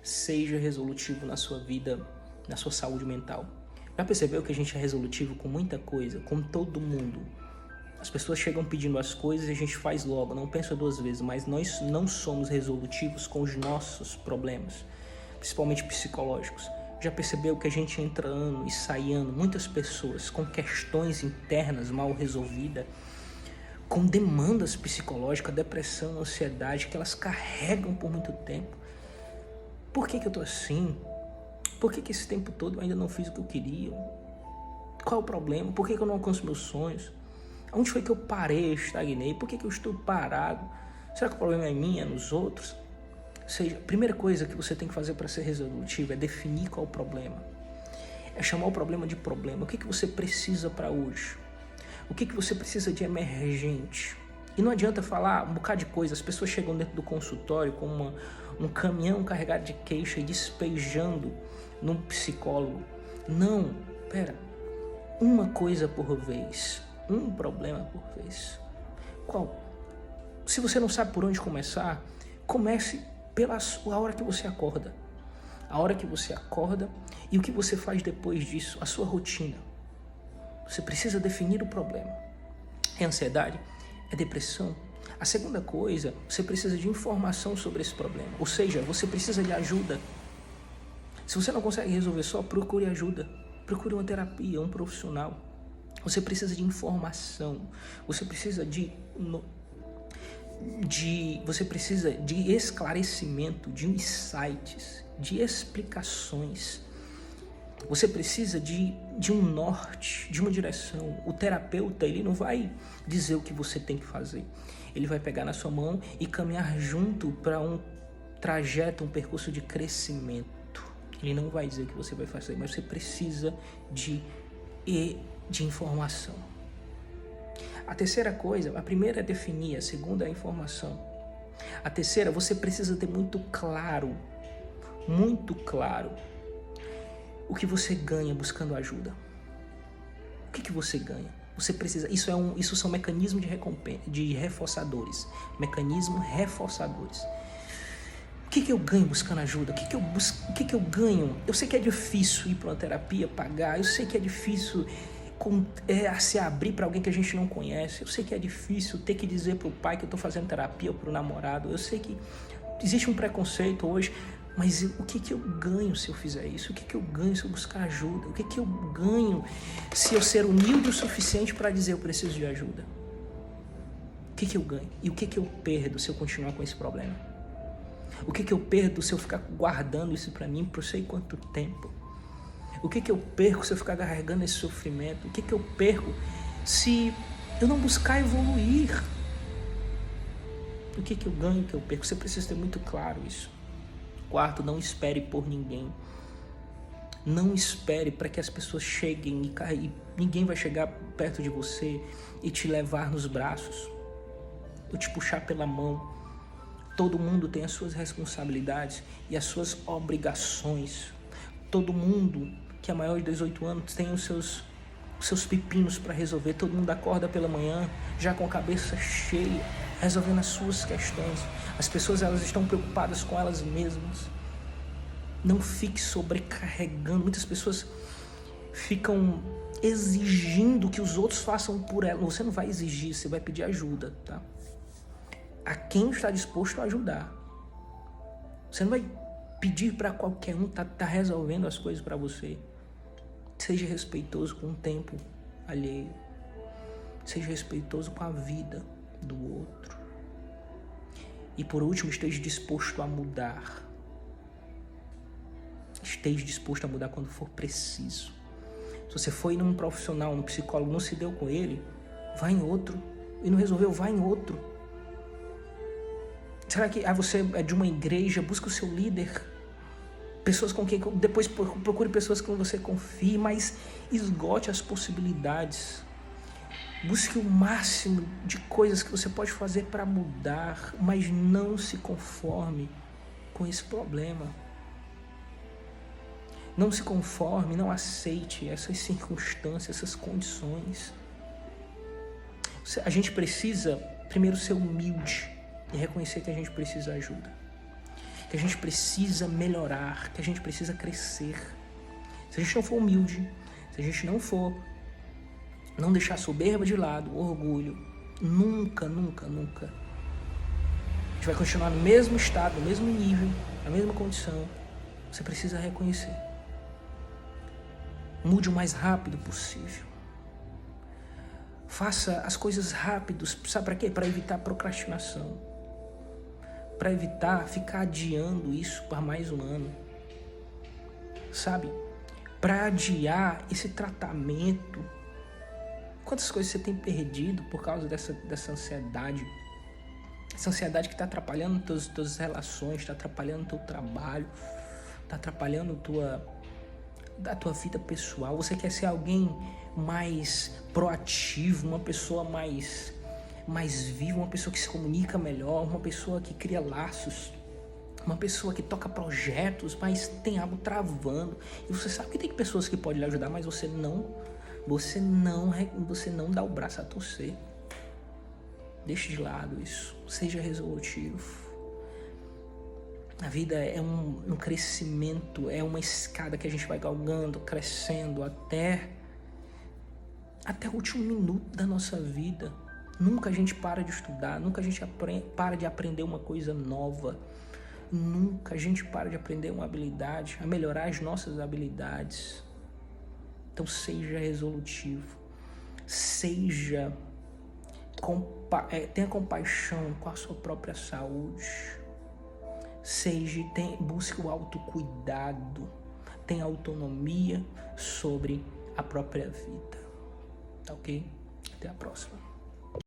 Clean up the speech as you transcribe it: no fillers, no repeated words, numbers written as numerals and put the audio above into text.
Seja resolutivo na sua vida, na sua saúde mental. Já percebeu que a gente é resolutivo com muita coisa, com todo mundo? As pessoas chegam pedindo as coisas e a gente faz logo, não pensa duas vezes, mas nós não somos resolutivos com os nossos problemas, principalmente psicológicos. Já percebeu que a gente entra ano e sai ano, muitas pessoas com questões internas mal resolvidas, com demandas psicológicas, depressão, ansiedade, que elas carregam por muito tempo. Por que eu tô assim? Por que esse tempo todo eu ainda não fiz o que eu queria? Qual é o problema? Por que eu não alcanço meus sonhos? Onde foi que eu parei, estagnei? Por que eu estou parado? Será que o problema é mim, é nos outros? Ou seja, a primeira coisa que você tem que fazer para ser resolutivo é definir qual é o problema. É chamar o problema de problema. O que você precisa para hoje? O que você precisa de emergente? E não adianta falar um bocado de coisa. As pessoas chegam dentro do consultório com um caminhão carregado de queixa e despejando num psicólogo. Não, pera. Uma coisa por vez. Um problema por vez. Qual? Se você não sabe por onde começar, comece pela hora que você acorda. A hora que você acorda e o que você faz depois disso, a sua rotina. Você precisa definir o problema. É ansiedade? É depressão? A segunda coisa, você precisa de informação sobre esse problema. Ou seja, você precisa de ajuda. Se você não consegue resolver só, procure ajuda. Procure uma terapia, um profissional. Você precisa de informação. Você precisa de esclarecimento, de insights, de explicações. Você precisa de um norte, de uma direção. O terapeuta, ele não vai dizer o que você tem que fazer. Ele vai pegar na sua mão e caminhar junto para um trajeto, um percurso de crescimento. Ele não vai dizer o que você vai fazer, mas você precisa de informação. A terceira coisa, a primeira é definir, a segunda é a informação. A terceira, você precisa ter muito claro o que você ganha buscando ajuda. O que você ganha? Você precisa, isso são mecanismos de reforçadores. Mecanismos reforçadores. O que eu ganho buscando ajuda? O que eu ganho? Eu sei que é difícil ir para uma terapia, pagar. Eu sei que é difícil se abrir para alguém que a gente não conhece. Eu sei que é difícil ter que dizer para o pai que eu estou fazendo terapia ou para o namorado. Eu sei que existe um preconceito hoje. Mas o que eu ganho se eu fizer isso? O que eu ganho se eu buscar ajuda? O que eu ganho se eu ser humilde o suficiente para dizer eu preciso de ajuda? O que eu ganho? E o que eu perdo se eu continuar com esse problema? O que eu perdo se eu ficar guardando isso para mim por sei quanto tempo? O que eu perco se eu ficar carregando esse sofrimento? O que eu perco se eu não buscar evoluir? O que eu ganho e o que eu perco? Você precisa ter muito claro isso. Quarto, não espere por ninguém. Não espere para que as pessoas cheguem e ninguém vai chegar perto de você e te levar nos braços, ou te puxar pela mão. Todo mundo tem as suas responsabilidades e as suas obrigações. Todo mundo que é maior de 18 anos tem os seus pepinos para resolver. Todo mundo acorda pela manhã já com a cabeça cheia, resolvendo as suas questões. As pessoas, elas estão preocupadas com elas mesmas. Não fique sobrecarregando. Muitas pessoas ficam exigindo que os outros façam por elas. Você não vai exigir, você vai pedir ajuda, tá? A quem está disposto a ajudar. Você não vai pedir para qualquer um tá resolvendo as coisas para você. Seja respeitoso com o tempo alheio. Seja respeitoso com a vida do outro. E por último, esteja disposto a mudar. Esteja disposto a mudar quando for preciso. Se você foi num profissional, num psicólogo, não se deu com ele, vai em outro. E não resolveu, vai em outro. Será que você é de uma igreja? Busca o seu líder. Pessoas com quem... Depois procure pessoas com quem você confie, mas esgote as possibilidades. Busque o máximo de coisas que você pode fazer para mudar, mas não se conforme com esse problema. Não se conforme, não aceite essas circunstâncias, essas condições. A gente precisa, primeiro, ser humilde e reconhecer que a gente precisa de ajuda. que a gente precisa melhorar, que a gente precisa crescer. Se a gente não for humilde, se a gente não deixar a soberba de lado, o orgulho, nunca, nunca, nunca, a gente vai continuar no mesmo estado, no mesmo nível, na mesma condição. Você precisa reconhecer. Mude o mais rápido possível. Faça as coisas rápidos. Sabe para quê? Para evitar procrastinação. Para evitar ficar adiando isso por mais um ano. Sabe? Para adiar esse tratamento. Quantas coisas você tem perdido por causa dessa ansiedade? Essa ansiedade que está atrapalhando tuas relações, está atrapalhando o teu trabalho, está atrapalhando a tua vida pessoal. Você quer ser alguém mais proativo, uma pessoa mais viva, uma pessoa que se comunica melhor, uma pessoa que cria laços, uma pessoa que toca projetos, mas tem algo travando. E você sabe que tem pessoas que podem lhe ajudar, mas você não dá o braço a torcer. Deixe de lado isso. Seja resolutivo. A vida é um crescimento, é uma escada que a gente vai galgando, crescendo até o último minuto da nossa vida. Nunca a gente para de estudar, nunca a gente para de aprender uma coisa nova. Nunca a gente para de aprender uma habilidade, a melhorar as nossas habilidades. Então seja resolutivo. Tenha compaixão com a sua própria saúde. Busque o autocuidado. Tenha autonomia sobre a própria vida. Tá ok? Até a próxima.